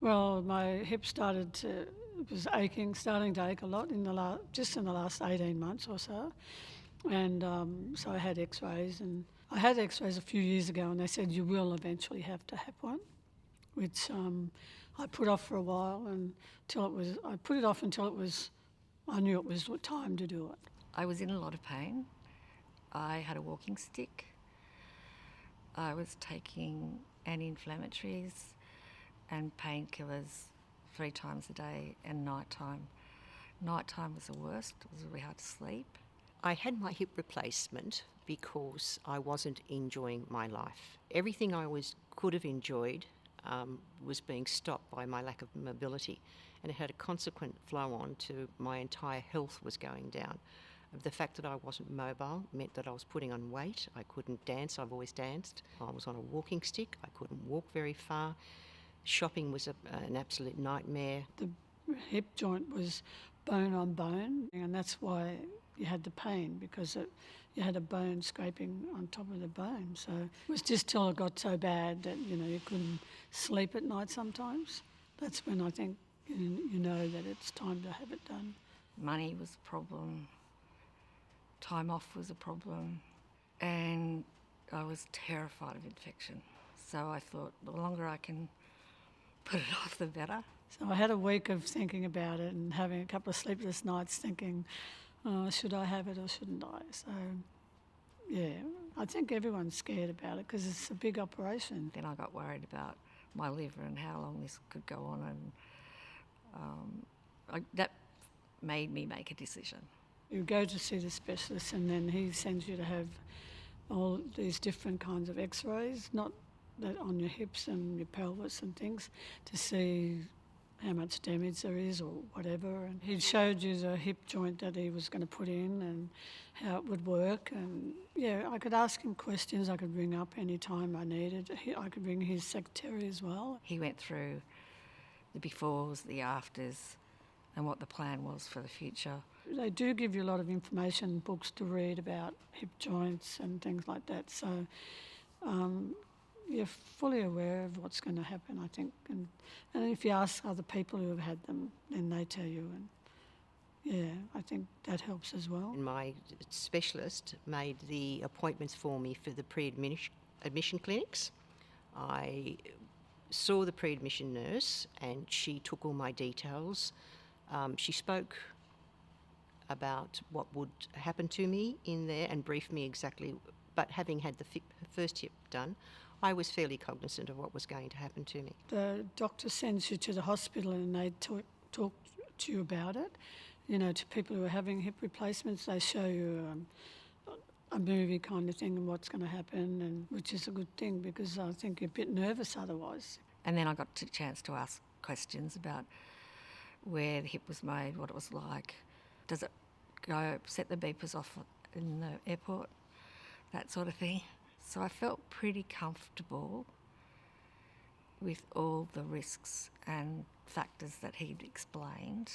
Well, my hip it was aching, starting to ache a lot just in the last 18 months or so. And so I had x-rays, and I had x-rays a few years ago, and they said you will eventually have to have one, which I put off for a while I put it off until I knew it was time to do it. I was in a lot of pain. I had a walking stick. I was taking anti-inflammatories and painkillers 3 times a day and nighttime. Nighttime was the worst. It was really hard to sleep. I had my hip replacement because I wasn't enjoying my life. Everything could have enjoyed was being stopped by my lack of mobility, and it had a consequent flow on to my entire health was going down. The fact that I wasn't mobile meant that I was putting on weight. I couldn't dance. I've always danced. I was on a walking stick. I couldn't walk very far. Shopping was an absolute nightmare. The hip joint was bone on bone, and that's why you had the pain, because you had a bone scraping on top of the bone. So it was just till it got so bad that you couldn't sleep at night sometimes. That's when I think you know that it's time to have it done. Money was a problem. Time off was a problem. And I was terrified of infection. So I thought the longer I can put it off, the better. So I had a week of thinking about it and having a couple of sleepless nights thinking, should I have it or shouldn't I? So, yeah, I think everyone's scared about it because it's a big operation. Then I got worried about my liver and how long this could go on, and that made me make a decision. You go to see the specialist and then he sends you to have all these different kinds of x-rays, not that on your hips and your pelvis and things, to see how much damage there is or whatever. And he showed you the hip joint that he was going to put in and how it would work. And yeah, I could ask him questions. I could ring up any time I needed. I could ring his secretary as well. He went through the befores, the afters, and what the plan was for the future. They do give you a lot of information, books to read about hip joints and things like that. So you're fully aware of what's going to happen, I think. And if you ask other people who have had them, then they tell you. And yeah, I think that helps as well. My specialist made the appointments for me for the pre-admission clinics. I saw the pre-admission nurse and she took all my details. She spoke about what would happen to me in there and briefed me exactly. But having had the first hip done, I was fairly cognizant of what was going to happen to me. The doctor sends you to the hospital and they talk to you about it. To people who are having hip replacements, they show you a movie kind of thing and what's going to happen, and which is a good thing because I think you're a bit nervous otherwise. And then I got a chance to ask questions about where the hip was made, what it was like. Does it set the beepers off in the airport? That sort of thing. So I felt pretty comfortable with all the risks and factors that he'd explained.